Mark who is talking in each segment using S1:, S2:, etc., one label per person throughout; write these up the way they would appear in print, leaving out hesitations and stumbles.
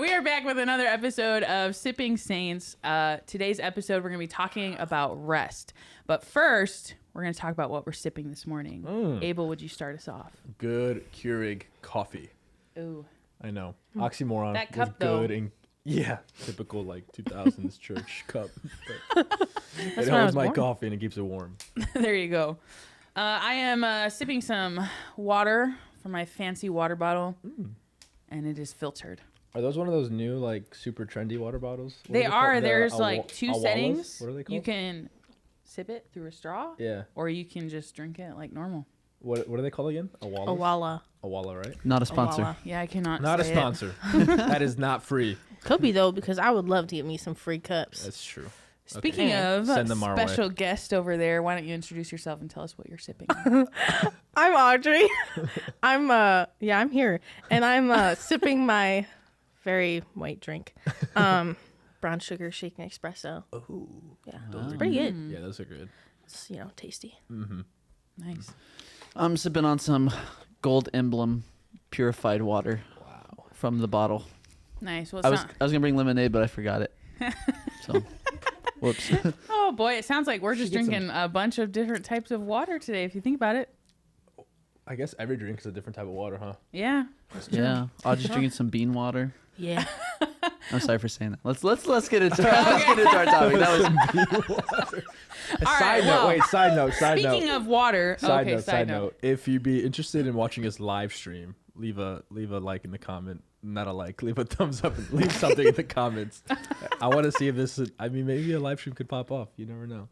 S1: right, we are back with another episode of Sipping Saints. Today's episode, we're going to be talking about rest. But first, we're going to talk about what we're sipping this morning. Abel, would you start us off?
S2: Good Keurig coffee.
S1: Ooh.
S2: I know. Oxymoron.
S1: That cup,
S2: with good
S1: though.
S2: and yeah, typical like 2000s church cup. It
S3: when I
S2: holds
S3: was
S2: my
S3: born.
S2: coffee and it keeps it warm.
S1: There you go. I am sipping some water from my fancy water bottle, and it is filtered.
S2: Are those one of those new like super trendy water bottles? What
S1: They
S2: are
S1: are.
S2: called?
S1: There's
S2: Awa-
S1: like two
S2: Awalas?
S1: settings.
S2: What are they called?
S1: You can sip it through a straw,
S2: Yeah.
S1: or you can just drink it like normal.
S2: What are they called again? Awalas?
S3: Awala.
S2: Awala, right?
S4: Not a sponsor.
S3: Awala.
S1: Yeah, I cannot.
S2: Not a
S1: say it.
S2: sponsor. That is not free.
S3: Could be though, because I would love to get me some free cups.
S2: That's true.
S1: Speaking
S3: Okay.
S1: of
S2: Send them our way.
S1: special guest over there, why don't you introduce yourself and tell us what you're sipping?
S3: I'm Audrey. I'm here, and I'm sipping my very white drink, brown sugar shaken espresso.
S2: Oh.
S3: Yeah, it's pretty good.
S2: Yeah, those are good.
S3: It's tasty.
S1: Nice.
S4: I'm sipping on some Gold Emblem purified water from the bottle.
S1: Nice. Well,
S4: I
S1: it's
S4: was
S1: not...
S4: gonna bring lemonade, but I forgot it. So, whoops.
S1: Oh boy, it sounds like we're just
S2: get some-
S1: drinking a bunch of different types of water today. If you think about it.
S2: I guess every drink is a different type of water, huh?
S1: Yeah.
S4: Yeah, I'll just drinking some bean water.
S3: Yeah.
S4: I'm sorry for saying that. Let's get into let's get into our topic. That was
S1: All
S2: Side
S1: right,
S2: note.
S1: well,
S2: Wait. Side note. Side note.
S1: Speaking of water.
S2: Side
S1: okay.
S2: note, side note. If you'd be interested in watching us live stream, leave a like in the comment. Not a like, leave a thumbs up and leave something in the comments. I want to see if this is, I mean, maybe a live stream could pop off. You never know.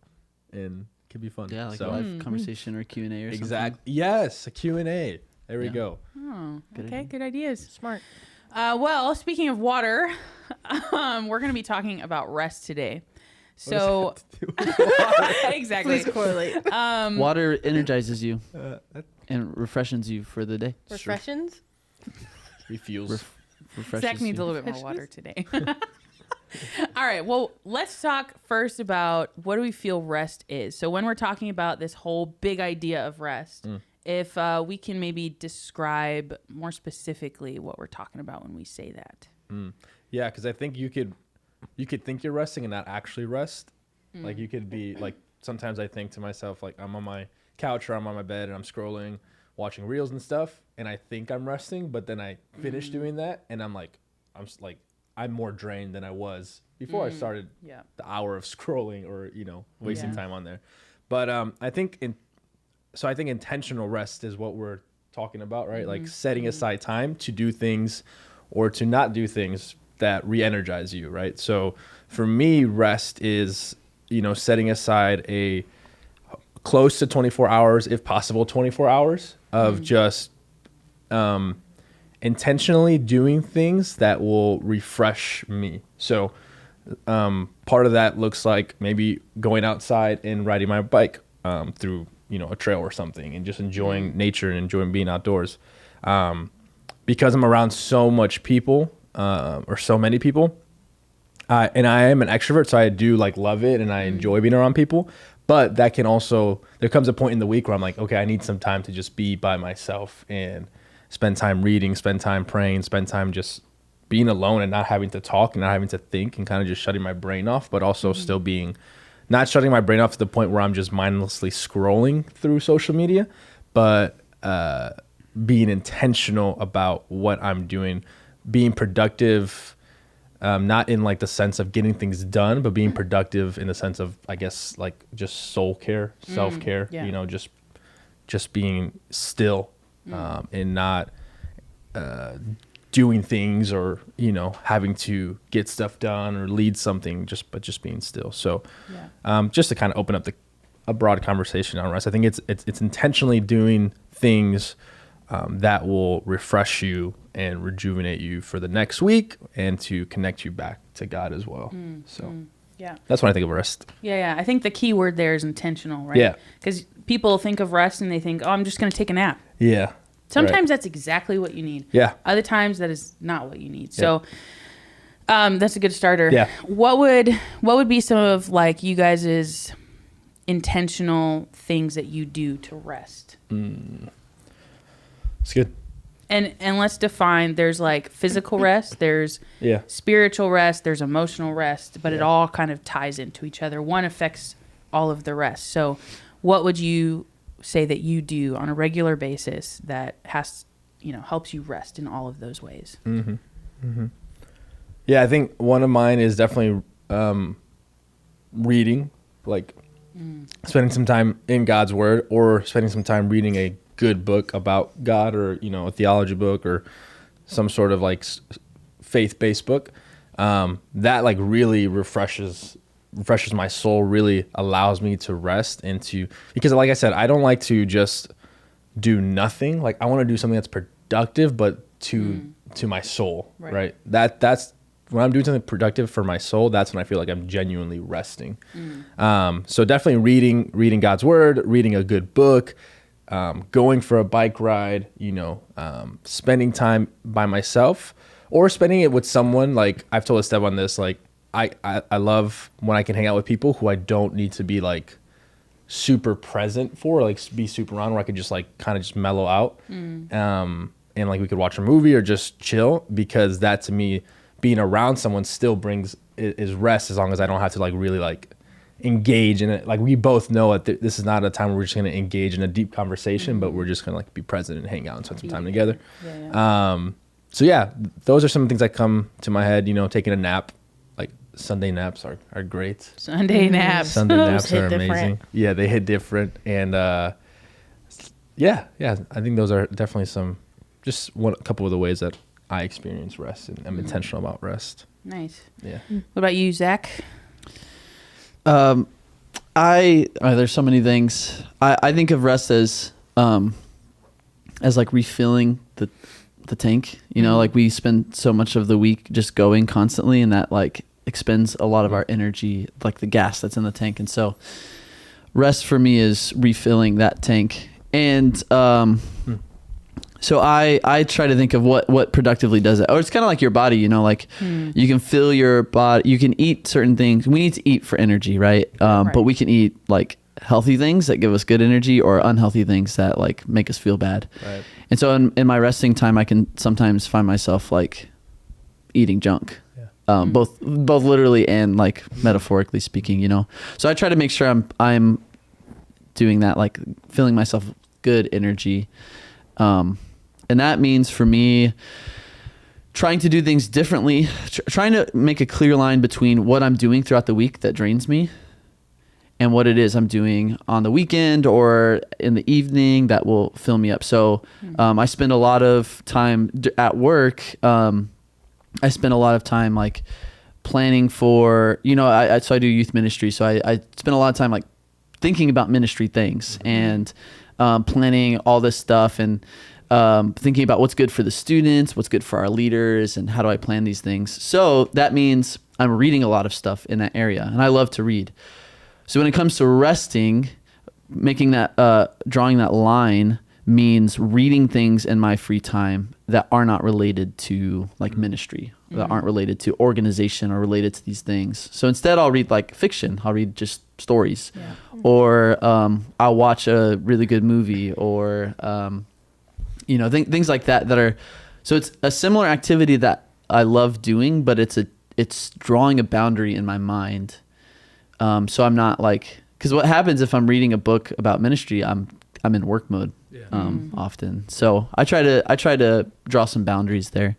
S2: And it could be fun.
S4: yeah, like
S2: so,
S4: a live conversation or Q&A or something.
S2: exact. Yes, a Q&A. There we
S4: Yeah.
S2: go.
S1: Oh,
S4: Good
S1: okay.
S4: idea.
S1: Good ideas.
S3: Smart.
S1: Well, speaking of water, we're going to be talking about rest today. So exactly.
S3: Please correlate.
S4: Water energizes you
S2: That
S4: and refreshes you for the day.
S3: Refreshins.
S2: refuels.
S4: Refreshes
S1: Zach needs
S4: you.
S1: a little bit more water today. All right. Well, let's talk first about what do we feel rest is. So when we're talking about this whole big idea of rest, if we can maybe describe more specifically what we're talking about when we say that.
S2: Yeah, because I think you could think you're resting and not actually rest. Like you could be like, sometimes I think to myself, like I'm on my couch or I'm on my bed and I'm scrolling, watching reels and stuff, and I think I'm resting, but then I finish doing that and I'm like, I'm more drained than I was before I started
S1: Yeah.
S2: the hour of scrolling or, wasting
S1: Yeah.
S2: time on there. But I think intentional rest is what we're talking about, right? Like setting aside time to do things or to not do things that re-energize you, right? So for me, rest is, setting aside a close to 24 hours, if possible 24 hours of just intentionally doing things that will refresh me. So part of that looks like maybe going outside and riding my bike through a trail or something and just enjoying nature and enjoying being outdoors. Because I'm around so much people or so many people, and I am an extrovert, so I do love it and I enjoy being around people. But that can also, there comes a point in the week where I'm like, okay, I need some time to just be by myself and spend time reading, spend time praying, spend time just being alone and not having to talk and not having to think and kind of just shutting my brain off, but also still not shutting my brain off to the point where I'm just mindlessly scrolling through social media, but being intentional about what I'm doing, being productive, not in the sense of getting things done, but being productive in the sense of, I guess, just soul care, self-care,
S1: yeah.
S2: just being still and not doing things or, having to get stuff done or lead something, but just being still. So just to kind of open up a broad conversation on rest, I think it's intentionally doing things that will refresh you and rejuvenate you for the next week and to connect you back to God as well.
S1: Yeah.
S2: That's what I think of rest.
S1: Yeah. I think the key word there is intentional, right?
S2: Yeah.
S1: Because people think of rest and they think, oh, I'm just going to take a nap.
S2: Yeah.
S1: Sometimes that's exactly what you need.
S2: Yeah.
S1: Other times that is not what you need. So that's a good starter.
S2: Yeah.
S1: What would be some of you guys' intentional things that you do to rest?
S2: It's good.
S1: And let's define, there's like physical rest, there's
S2: Yeah.
S1: spiritual rest, there's emotional rest, but it all kind of ties into each other. One affects all of the rest. So what would you say that you do on a regular basis that helps you rest in all of those ways?
S2: Yeah, I think one of mine is definitely reading, like spending some time in God's word, or spending some time reading a good book about God, or a theology book, or some sort of like faith-based book. That like really refreshes my soul, really allows me to rest because like I said, I don't like to just do nothing. Like I want to do something that's productive, but to my soul, right? That's when I'm doing something productive for my soul, that's when I feel like I'm genuinely resting. So definitely reading God's word, reading a good book, going for a bike ride, spending time by myself, or spending it with someone. Like I've told Esteb on this, like I love when I can hang out with people who I don't need to be like super present for, like be super around, where I could just like kind of just mellow out. And like we could watch a movie or just chill, because that to me, being around someone still is rest, as long as I don't have to like really like engage in it. Like we both know that this is not a time where we're just going to engage in a deep conversation, but we're just going to like be present and hang out and spend some time together. So yeah, those are some things that come to my head. Taking a nap, like Sunday naps are great.
S1: Sunday naps.
S2: Sunday naps
S3: hit
S2: are amazing.
S3: different.
S2: Yeah, they hit different. And yeah, I think those are definitely a couple of the ways that I experience rest and am intentional about rest.
S1: Nice.
S2: Yeah.
S1: What about you, Zach?
S4: There's so many things. I think of rest as like refilling the tank. Like we spend so much of the week just going constantly, and that like expends a lot of our energy, like the gas that's in the tank. And so rest for me is refilling that tank. And so I try to think of what productively does that. Or it's kind of like your body, like you can fill your body, you can eat certain things. We need to eat for energy, right? But we can eat like healthy things that give us good energy, or unhealthy things that like make us feel bad. Right. And so in my resting time, I can sometimes find myself like eating junk. Yeah. Both literally and like metaphorically speaking, So I try to make sure I'm doing that, like filling myself with good energy. And that means for me trying to do things differently, trying to make a clear line between what I'm doing throughout the week that drains me and what it is I'm doing on the weekend or in the evening that will fill me up. So I spend a lot of time at work. I spend a lot of time like planning for, so I do youth ministry. So I spend a lot of time like thinking about ministry things and planning all this stuff, and thinking about what's good for the students, what's good for our leaders, and how do I plan these things. So that means I'm reading a lot of stuff in that area, and I love to read. So when it comes to resting, making that, drawing that line means reading things in my free time that are not related to like ministry, that aren't related to organization or related to these things. So instead I'll read like fiction. I'll read just stories, or I'll watch a really good movie, or things like that are, so it's a similar activity that I love doing, but it's drawing a boundary in my mind. So I'm not like, because what happens if I'm reading a book about ministry, I'm in work mode often. So I try to draw some boundaries there.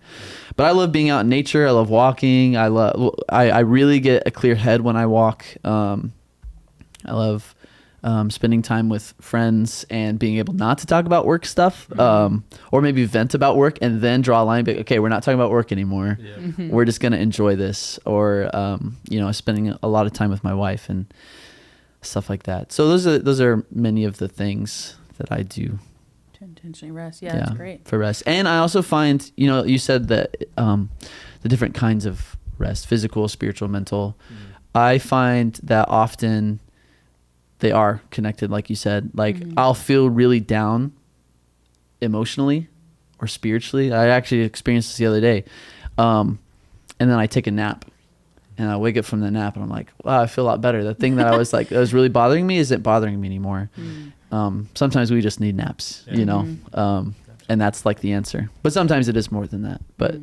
S4: But I love being out in nature. I love walking. I really get a clear head when I walk. I love spending time with friends and being able not to talk about work stuff, or maybe vent about work and then draw a line. But okay, we're not talking about work anymore. Yeah. We're just gonna enjoy this, or spending a lot of time with my wife and stuff like that. So those are many of the things that I do
S1: to intentionally rest. Yeah, that's great
S4: for rest. And I also find, you said that the different kinds of rest, physical, spiritual, mental. I find that often they are connected, like you said. Like I'll feel really down emotionally or spiritually. I actually experienced this the other day. And then I take a nap, and I wake up from the nap and I'm like, wow, I feel a lot better. The thing that I was like, that was really bothering me isn't bothering me anymore. Sometimes we just need naps, and that's like the answer. But sometimes it is more than that. But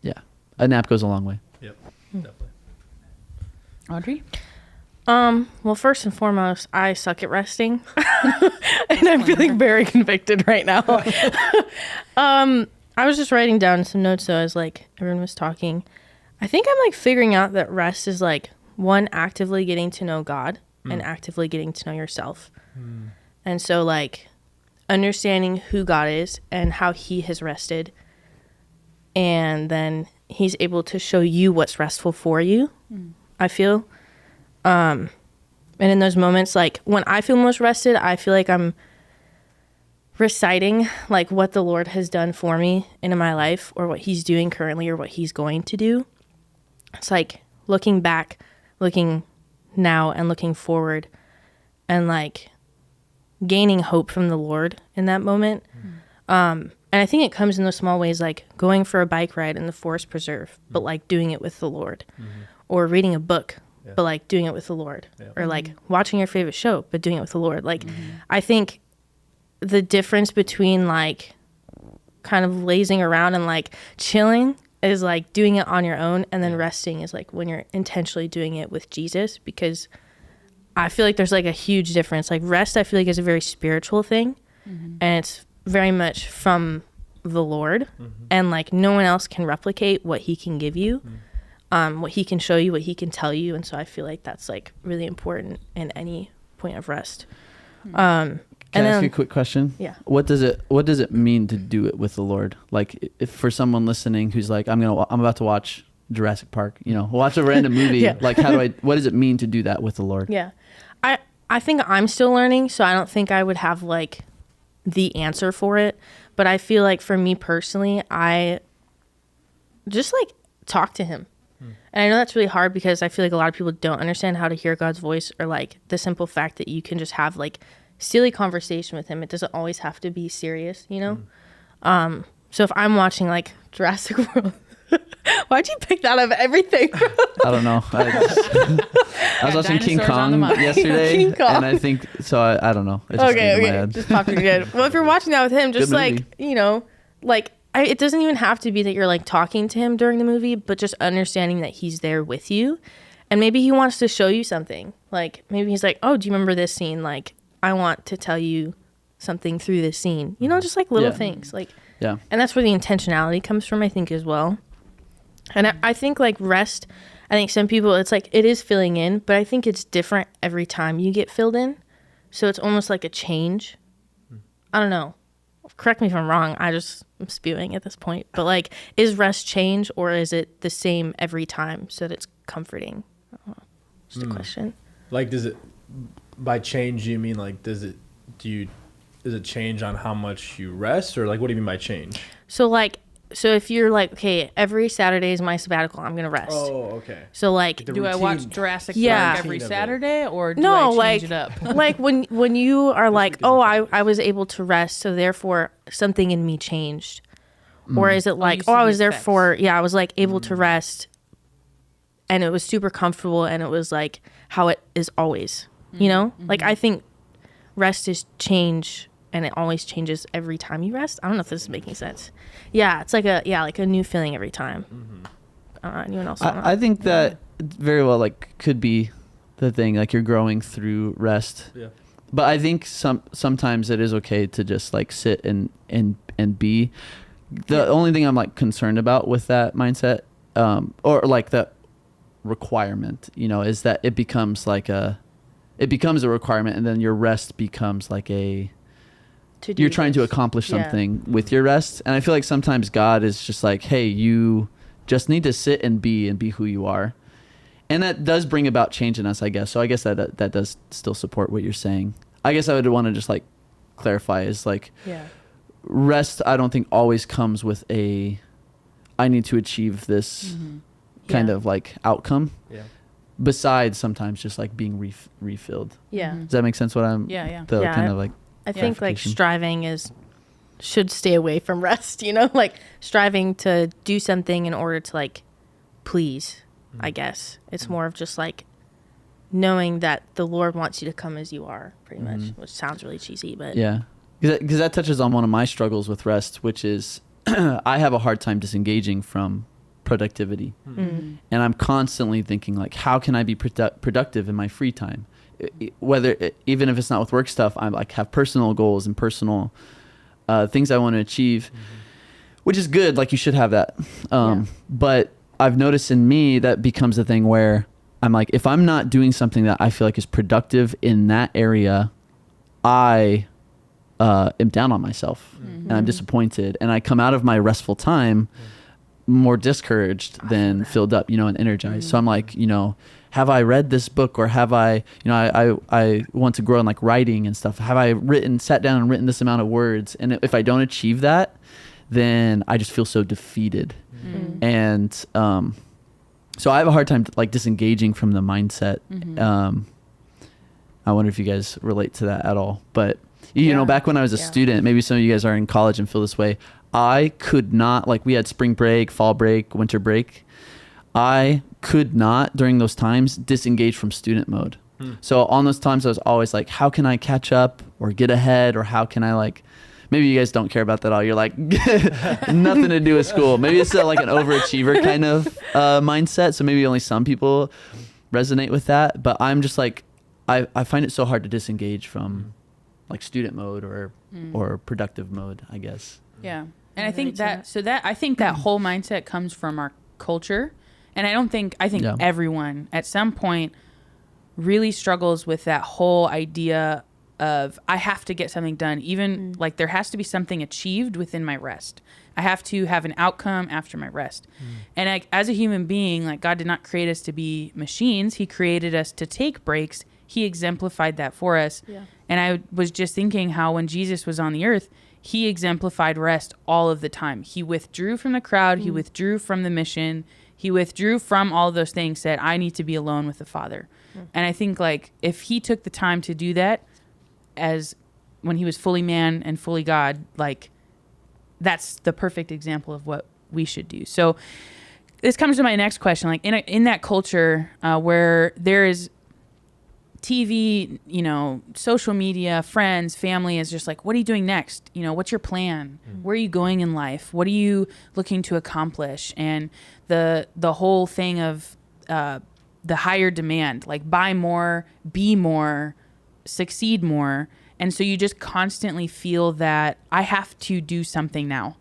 S4: yeah, a nap goes a long way.
S2: Yep. Definitely.
S1: Audrey?
S3: Well, first and foremost, I suck at resting. And I'm feeling very convicted right now. I was just writing down some notes though as like everyone was talking. I think I'm like figuring out that rest is like one, actively getting to know God and actively getting to know yourself. And so like understanding who God is and how he has rested, and then he's able to show you what's restful for you. I feel and in those moments, like when I feel most rested, I feel like I'm reciting like what the Lord has done for me in my life, or what he's doing currently, or what he's going to do. It's like looking back, looking now, and looking forward, and like gaining hope from the Lord in that moment. And I think it comes in those small ways, like going for a bike ride in the forest preserve, but like doing it with the Lord, or reading a book, but like doing it with the Lord, or like watching your favorite show, but doing it with the Lord. Like, I think the difference between like kind of lazing around and like chilling is like doing it on your own, and then resting is like when you're intentionally doing it with Jesus, because I feel like there's like a huge difference. Like rest, I feel like is a very spiritual thing, and it's very much from the Lord, and like no one else can replicate what he can give you, what he can show you, what he can tell you. And so I feel like that's like really important in any point of rest.
S4: Can I ask you a quick question?
S3: Yeah.
S4: What does it mean to do it with the Lord? Like, if for someone listening who's like, I'm about to watch Jurassic Park, watch a random movie.
S3: Yeah.
S4: Like, what does it mean to do that with the Lord?
S3: Yeah. I think I'm still learning, so I don't think I would have like the answer for it. But I feel like for me personally, I just like talk to him. And I know that's really hard, because I feel like a lot of people don't understand how to hear God's voice, or like the simple fact that you can just have like silly conversation with him. It doesn't always have to be serious, So if I'm watching like Jurassic World, why'd you pick that of everything?
S4: I don't know. I was watching King
S1: dinosaurs on the
S4: Kong
S1: mind.
S4: yesterday,
S3: King Kong.
S4: and I think so. I don't know. It just came to my head.
S3: Just popped in your head. Well, if you're watching that with him, just
S4: Good
S3: like,
S4: movie.
S3: it doesn't even have to be that you're like talking to him during the movie, but just understanding that he's there with you. And maybe he wants to show you something. Like maybe he's like, oh, do you remember this scene? Like, I want to tell you something through this scene. Just like little things. Like,
S4: Yeah.
S3: and that's where the intentionality comes from, I think, as well. And I think like rest, I think some people, it's like it is filling in, but I think it's different every time you get filled in. So it's almost like a change. I don't know. Correct me if I'm wrong. I'm spewing at this point. But like, is rest change, or is it the same every time so that it's comforting? I don't know. Just a question.
S2: Like, does it, by change, you mean like, does it change on how much you rest, or like, what do you mean by change?
S3: So if you're like, okay, every Saturday is my sabbatical, I'm going to rest.
S2: Oh, okay.
S3: So like,
S2: The
S1: Do I
S2: routine.
S1: watch Jurassic
S3: Yeah.
S1: Park every
S2: Routine of it.
S1: Saturday, or do
S3: no,
S1: I
S3: like,
S1: change it up?
S3: like when you are like,
S2: week is
S3: oh,
S2: intense.
S3: I was able to rest, so therefore something in me changed. Or is it like,
S1: you
S3: oh,
S1: see
S3: I
S1: the
S3: was there
S1: effects.
S3: I was like able to rest, and it was super comfortable, and it was like how it is always, Like, I think rest is change, and it always changes every time you rest. I don't know if this is making sense. Yeah, it's like a new feeling every time. Anyone else?
S4: I think that very well could be the thing. Like, you're growing through rest.
S2: Yeah.
S4: But I think sometimes it is okay to just like sit and be. The only thing I'm like concerned about with that mindset, or like that requirement, is that it becomes a requirement, and then your rest becomes like you're trying to accomplish
S3: Yeah.
S4: something with your rest. And I feel like sometimes God is just like, hey, you just need to sit and be who you are. And that does bring about change in us, I guess. So I guess that does still support what you're saying. I guess I would want to just like clarify is like,
S3: Yeah.
S4: rest, I don't think always comes with I need to achieve this kind
S3: Yeah.
S4: of like outcome.
S2: Yeah.
S4: Besides sometimes just like being refilled.
S3: Yeah.
S4: Does that make sense? What I'm
S1: Yeah.
S4: the
S3: Yeah,
S4: kind of like
S3: I think like
S4: Clarification.
S3: striving should stay away from rest, like striving to do something in order to like please, I guess. It's more of just like knowing that the Lord wants you to come as you are, pretty much, which sounds really cheesy, but
S4: yeah. because that touches on one of my struggles with rest, which is I have a hard time disengaging from productivity. And I'm constantly thinking like, how can I be productive in my free time? Even if it's not with work stuff, I like have personal goals and personal things I want to achieve, which is good. Like you should have that. But I've noticed in me that becomes a thing where I'm like, if I'm not doing something that I feel like is productive in that area, I am down on myself and I'm disappointed, and I come out of my restful time more discouraged than filled up, and energized. So I'm like, have I read this book, or have I, I want to grow in like writing and stuff. Have I sat down and written this amount of words? And if I don't achieve that, then I just feel so defeated. And so I have a hard time like disengaging from the mindset. I wonder if you guys relate to that at all. But you know, back when I was a student, maybe some of you guys are in college and feel this way. I could not, like we had spring break, fall break, winter break. I could not during those times disengage from student mode. So on those times I was always like, how can I catch up or get ahead, or how can I like, maybe you guys don't care about that at all. You're like, nothing to do with school. Maybe it's like an overachiever kind of mindset. So maybe only some people resonate with that. But I'm just like, I find it so hard to disengage from like student mode or productive mode, I guess.
S1: Yeah. And I think I think that whole mindset comes from our culture. And I think everyone at some point really struggles with that whole idea of I have to get something done. Even like there has to be something achieved within my rest. I have to have an outcome after my rest. And as a human being, like God did not create us to be machines. He created us to take breaks. He exemplified that for us. Yeah. And I was just thinking how when Jesus was on the earth, he exemplified rest all of the time. He withdrew from the crowd. He withdrew from the mission. He withdrew from all those things, said, I need to be alone with the Father. And I think like if he took the time to do that as when he was fully man and fully God, like that's the perfect example of what we should do. So this comes to my next question. Like in that culture where there is TV, social media, friends, family is just like, what are you doing next? What's your plan? Where are you going in life? What are you looking to accomplish? And the whole thing of the higher demand, like buy more, be more, succeed more. And so you just constantly feel that I have to do something now.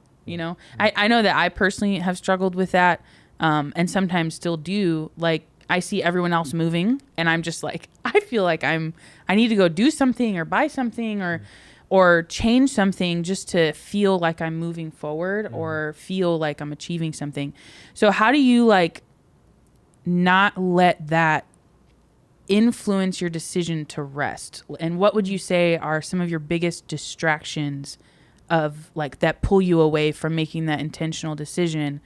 S1: I know that I personally have struggled with that and sometimes still do. Like I see everyone else moving and I'm just like, I feel like I need to go do something or buy something or change something just to feel like I'm moving forward or feel like I'm achieving something. So how do you like not let that influence your decision to rest? And what would you say are some of your biggest distractions of like that pull you away from making that intentional decision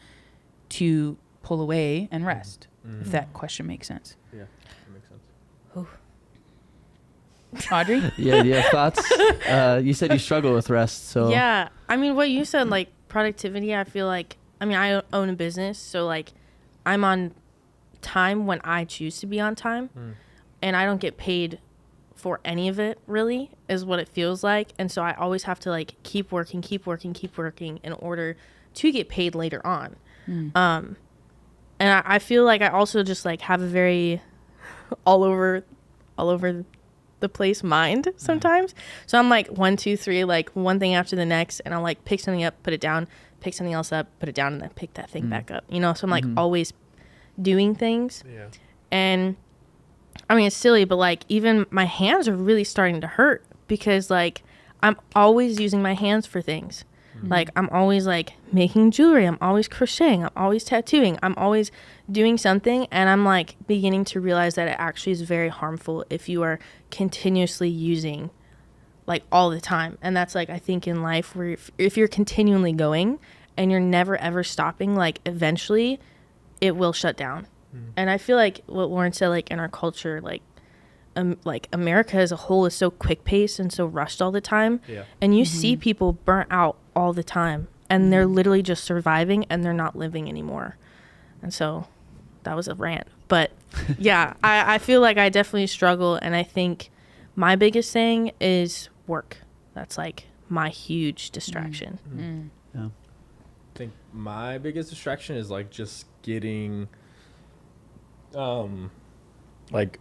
S1: to pull away and rest? If that question makes sense.
S2: Yeah, that makes sense.
S1: Audrey?
S4: Yeah, do you have thoughts? You said you struggle with rest, so.
S3: Yeah, I mean, what you said, like productivity, I feel like, I own a business, so like I'm on time when I choose to be on time, and I don't get paid for any of it, really, is what it feels like. And so I always have to like keep working in order to get paid later on. And I feel like I also just like have a very all over the place mind sometimes. So I'm like 1, 2, 3, like one thing after the next, and I'll like pick something up, put it down, pick something else up, put it down, and then pick that thing back up. So I'm like always doing things. Yeah. And it's silly, but like even my hands are really starting to hurt because like I'm always using my hands for things. Like I'm always like making jewelry, I'm always crocheting, I'm always tattooing, I'm always doing something, and I'm like beginning to realize that it actually is very harmful if you are continuously using like all the time. And that's like I think in life where if you're continually going and you're never ever stopping, like eventually it will shut down. And I feel like what Lauren said, like in our culture, like America as a whole is so quick paced and so rushed all the time. Yeah. And you see people burnt out all the time and they're literally just surviving and they're not living anymore. And so that was a rant. But yeah, I feel like I definitely struggle. And I think my biggest thing is work. That's like my huge distraction.
S4: Yeah.
S2: I think my biggest distraction is like just getting like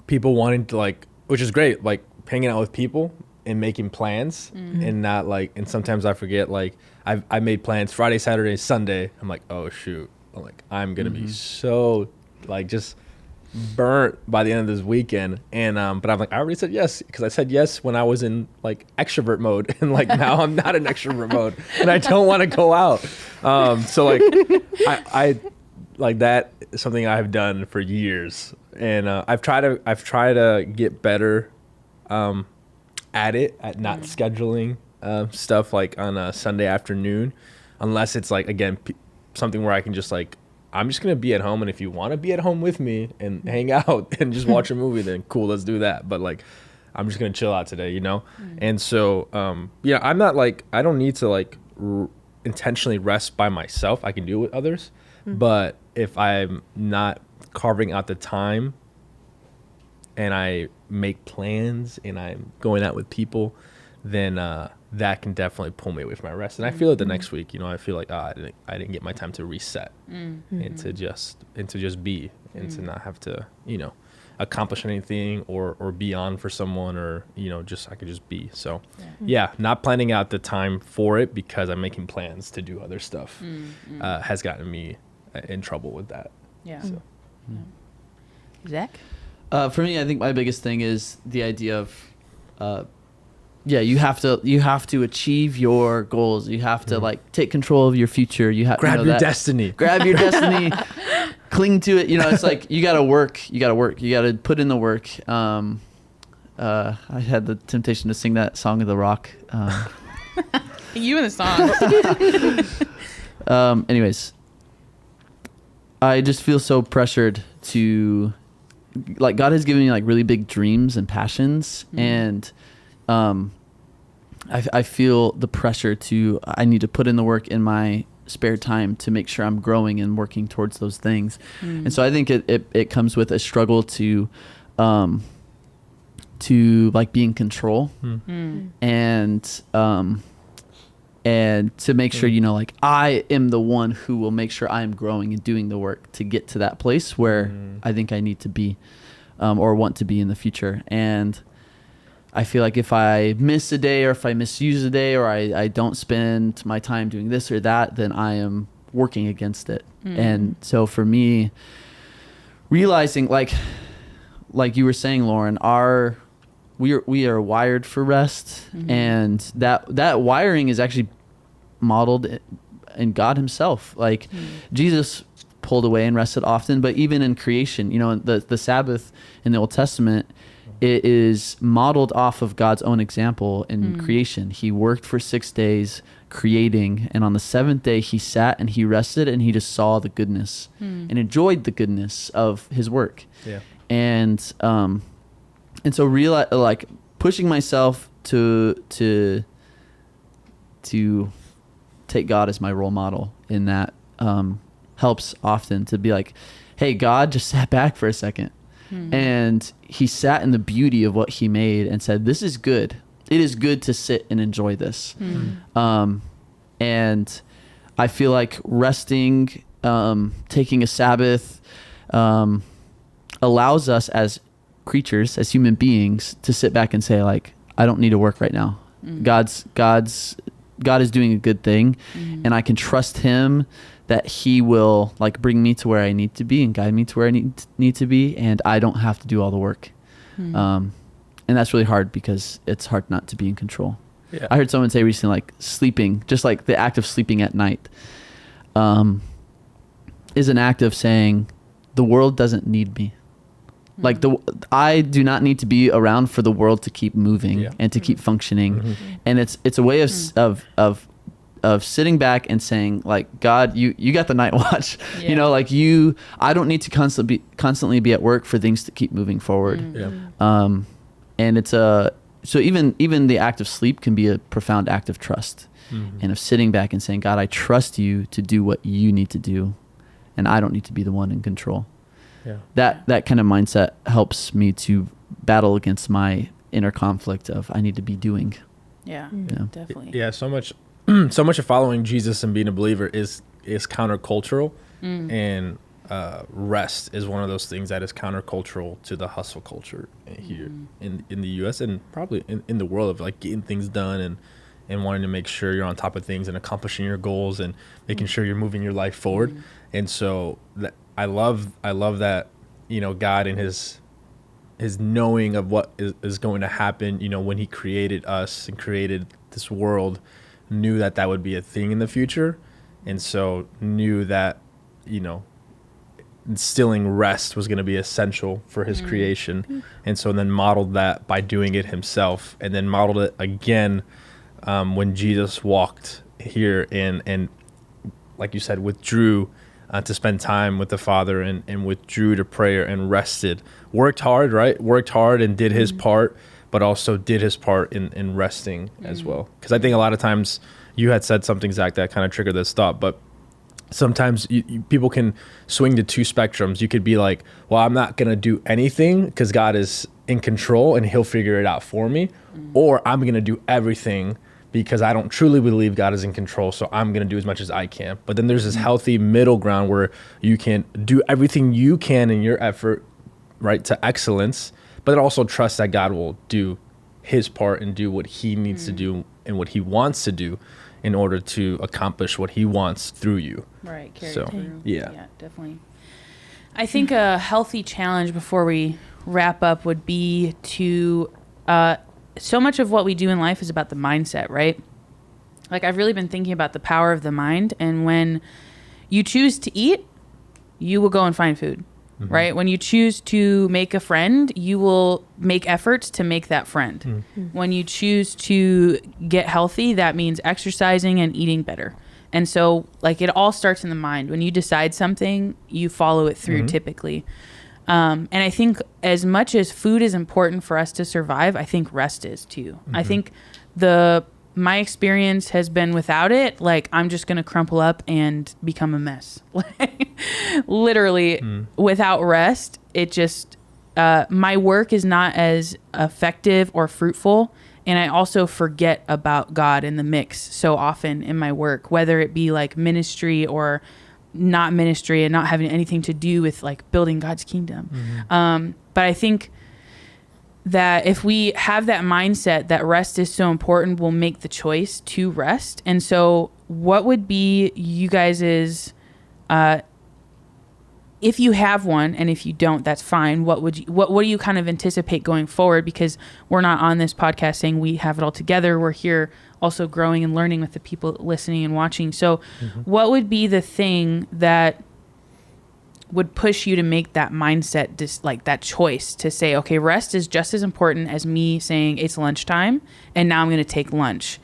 S2: people wanting to like, which is great, like hanging out with people and making plans and not like, and sometimes I forget, like I made plans Friday, Saturday, Sunday. I'm like, oh shoot, I'm gonna be so like just burnt by the end of this weekend. And but I'm like, I already said yes, because I said yes when I was in like extrovert mode, and like now I'm not in extrovert mode and I don't want to go out. So like I like that is something I've done for years, and I've tried to get better at it, at not scheduling stuff like on a Sunday afternoon, unless it's like, again, something where I can just like, I'm just going to be at home, and if you want to be at home with me and hang out and just watch a movie, then cool, let's do that. But like, I'm just going to chill out today, you know? And so, yeah, I'm not like, I don't need to like intentionally rest by myself. I can do it with others. But if I'm not carving out the time and I make plans and I'm going out with people, then that can definitely pull me away from my rest. And I feel it the next week, you know, I feel like, I didn't get my time to reset and to just be, and to not have to, you know, accomplish anything or be on for someone, or, you know, just, I could just be. So yeah, not planning out the time for it because I'm making plans to do other stuff has gotten me in trouble with that.
S1: Yeah.
S2: So.
S1: Zach?
S4: For me, I think my biggest thing is the idea of, you have to achieve your goals. You have to like take control of your future. You have
S2: Grab your destiny.
S4: Grab your destiny. Cling to it. You know, it's like you gotta work. You gotta put in the work. I had the temptation to sing that song of The Rock.
S1: You and the song.
S4: Anyways, I just feel so pressured to, like, God has given me like really big dreams and passions, and I feel the pressure to, I need to put in the work in my spare time to make sure I'm growing and working towards those things. And so I think it comes with a struggle to like be in control and to make sure, you know, like I am the one who will make sure I'm growing and doing the work to get to that place where I think I need to be or want to be in the future. And I feel like if I miss a day, or if I misuse a day, or I don't spend my time doing this or that, then I am working against it. And so for me, realizing like you were saying, Lauren, we are wired for rest, and that wiring is actually modeled in God himself. Like Jesus pulled away and rested often, but even in creation, you know, the Sabbath in the Old Testament, it is modeled off of God's own example in creation. He worked for 6 days creating, and on the seventh day he sat and he rested, and he just saw the goodness and enjoyed the goodness of his work. Yeah. And so realize, like, pushing myself to take God as my role model in that helps often, to be like, hey, God just sat back for a second. And he sat in the beauty of what he made and said, this is good. It is good to sit and enjoy this. And I feel like resting, taking a Sabbath, allows us as creatures, as human beings, to sit back and say, like, I don't need to work right now. God is doing a good thing, and I can trust him that he will, like, bring me to where I need to be and guide me to where I need to be, and I don't have to do all the work. And that's really hard, because it's hard not to be in control. Yeah. I heard someone say recently, like, sleeping, just like the act of sleeping at night, is an act of saying, the world doesn't need me. Like, I do not need to be around for the world to keep moving and to keep functioning. And it's a way of sitting back and saying, like, God, you got the night watch. You know, like, I don't need to constantly be at work for things to keep moving forward. And it's so even the act of sleep can be a profound act of trust, and of sitting back and saying, God, I trust you to do what you need to do, and I don't need to be the one in control. That kind of mindset helps me to battle against my inner conflict of, I need to be doing.
S1: Yeah,
S4: Yeah.
S1: definitely.
S2: Yeah, so much so much of following Jesus and being a believer is countercultural, and rest is one of those things that is countercultural to the hustle culture here in the US, and probably in the world, of like getting things done and wanting to make sure you're on top of things and accomplishing your goals and making sure you're moving your life forward. And so I love that, you know, God and his knowing of what is going to happen, you know, when he created us and created this world, knew that would be a thing in the future. And so knew that, you know, instilling rest was going to be essential for his creation. And so then modeled that by doing it himself, and then modeled it again when Jesus walked here and like you said, withdrew to spend time with the Father, and withdrew to prayer and rested. Worked hard and did his part, but also did his part in resting as well. Because I think a lot of times, you had said something, Zach, that kind of triggered this thought, but sometimes people can swing to two spectrums. You could be like, well, I'm not going to do anything because God is in control and he'll figure it out for me. Or I'm going to do everything because I don't truly believe God is in control, so I'm going to do as much as I can. But then there's this healthy middle ground where you can do everything you can in your effort, right, to excellence, but also trust that God will do his part and do what he needs to do and what he wants to do in order to accomplish what he wants through you.
S1: Right. Carry
S2: So,
S1: it through.
S2: yeah.
S1: Yeah, definitely. I think a healthy challenge before we wrap up would be to, so much of what we do in life is about the mindset, right? Like, I've really been thinking about the power of the mind. And when you choose to eat, you will go and find food, right? When you choose to make a friend, you will make efforts to make that friend. When you choose to get healthy, that means exercising and eating better. And so, like, it all starts in the mind. When you decide something, you follow it through typically. And I think as much as food is important for us to survive, I think rest is too. I think my experience has been without it, like, I'm just going to crumple up and become a mess. Literally, without rest, it just, my work is not as effective or fruitful. And I also forget about God in the mix so often in my work, whether it be like ministry or not ministry and not having anything to do with like building God's kingdom. But I think that if we have that mindset that rest is so important, we'll make the choice to rest. And so what would be you guys's, if you have one, and if you don't, that's fine. What do you kind of anticipate going forward? Because we're not on this podcast saying we have it all together. We're here also growing and learning with the people listening and watching. So what would be the thing that would push you to make that mindset, just like that choice to say, okay, rest is just as important as me saying it's lunchtime and now I'm going to take lunch.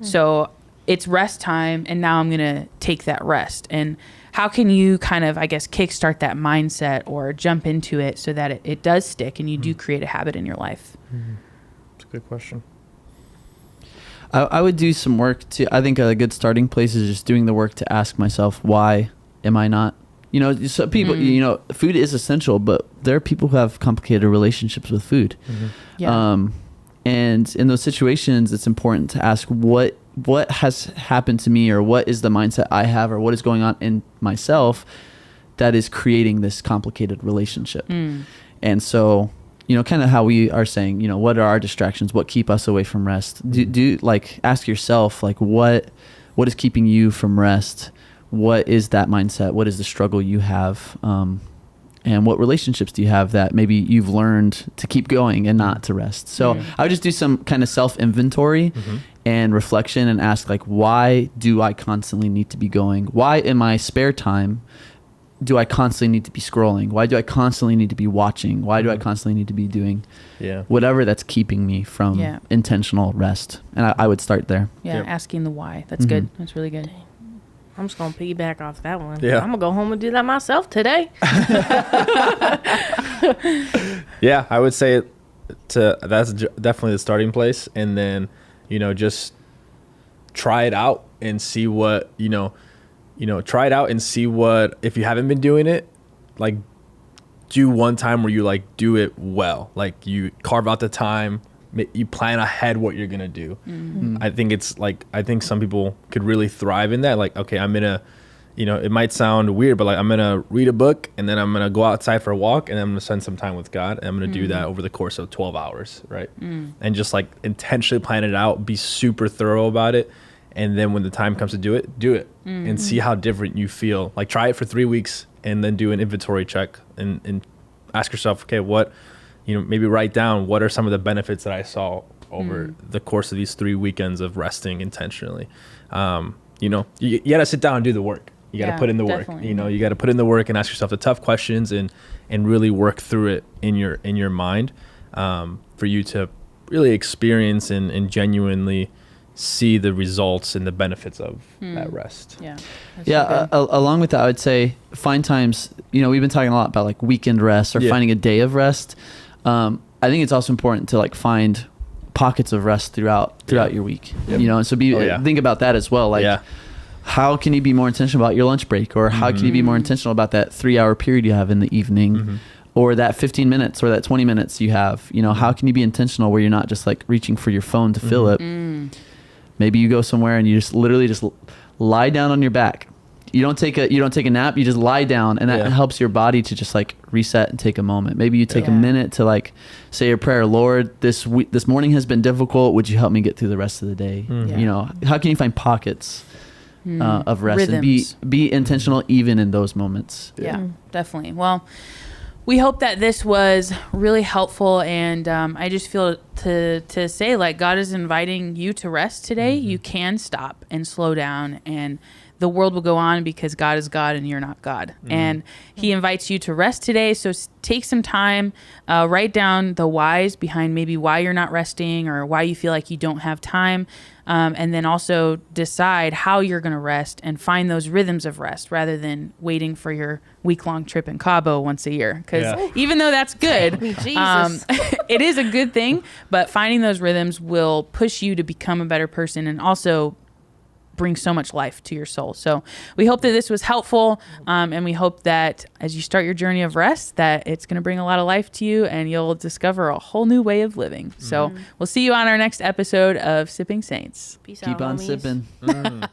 S1: So it's rest time and now I'm going to take that rest. And how can you kind of, I guess, kickstart that mindset or jump into it so that it does stick and you do create a habit in your life?
S2: That's a good question.
S4: I would do some work to, I think a good starting place is just doing the work to ask myself, why am I not? You know, so people, you know, food is essential, but there are people who have complicated relationships with food.
S1: Yeah.
S4: And in those situations, it's important to ask what has happened to me, or what is the mindset I have, or what is going on in myself that is creating this complicated relationship. And so, you know, kind of how we are saying, you know, what are our distractions? What keep us away from rest? Do like ask yourself, like, what is keeping you from rest? What is that mindset? What is the struggle you have? And what relationships do you have that maybe you've learned to keep going and not to rest? So I would just do some kind of self-inventory and reflection and ask, like, why do I constantly need to be going? Why in my spare time do I constantly need to be scrolling? Why do I constantly need to be watching? Why do I constantly need to be doing whatever that's keeping me from intentional rest? And I would start there.
S1: Yeah, asking the why. That's good. That's really good.
S3: I'm just going to piggyback off that one.
S2: Yeah.
S3: I'm going to go home and do that myself today.
S2: Yeah, I would say that's definitely the starting place. And then, you know, just try it out and see what, try it out and see what, if you haven't been doing it, like, do one time where you like do it well. Like, you carve out the time, you plan ahead what you're gonna do. I think some people could really thrive in that. Like, okay, I'm gonna, it might sound weird, but like I'm gonna read a book and then I'm gonna go outside for a walk and then I'm gonna spend some time with God and I'm gonna do that over the course of 12 hours, right? And just like intentionally plan it out, be super thorough about it, and then when the time comes to do it and see how different you feel. Like, try it for 3 weeks and then do an inventory check and ask yourself, okay, what, maybe write down what are some of the benefits that I saw over the course of these 3 weekends of resting intentionally. You gotta sit down and do the work. You got to put in the work. You got to put in the work and ask yourself the tough questions and really work through it in your mind, for you to really experience and genuinely see the results and the benefits of that rest.
S4: Along with that, I would say find times. We've been talking a lot about like weekend rest or finding a day of rest. I think it's also important to like find pockets of rest throughout your week. And so think about that as well. Like. How can you be more intentional about your lunch break, or how can you be more intentional about that 3-hour period you have in the evening, or that 15 minutes or that 20 minutes you have? How can you be intentional where you're not just like reaching for your phone to fill it? Maybe you go somewhere and you just literally just lie down on your back. You don't take a nap. You just lie down, and that helps your body to just like reset and take a moment. Maybe you take a minute to like say your prayer. Lord, this morning has been difficult. Would you help me get through the rest of the day? How can you find pockets of rest and be intentional even in those moments?
S1: Definitely. Well, we hope that this was really helpful, and I just feel to say, like, God is inviting you to rest today. You can stop and slow down, and the world will go on because God is God and you're not God. And he invites you to rest today. So take some time, write down the whys behind maybe why you're not resting or why you feel like you don't have time. And then also decide how you're going to rest and find those rhythms of rest rather than waiting for your week-long trip in Cabo once a year. Because even though that's good, it is a good thing, but finding those rhythms will push you to become a better person and also bring so much life to your soul. So we hope that this was helpful, and we hope that as you start your journey of rest, that it's going to bring a lot of life to you and you'll discover a whole new way of living. So we'll see you on our next episode of Sipping Saints.
S3: Peace
S4: Keep
S3: out,
S4: on
S3: homies.
S4: sipping.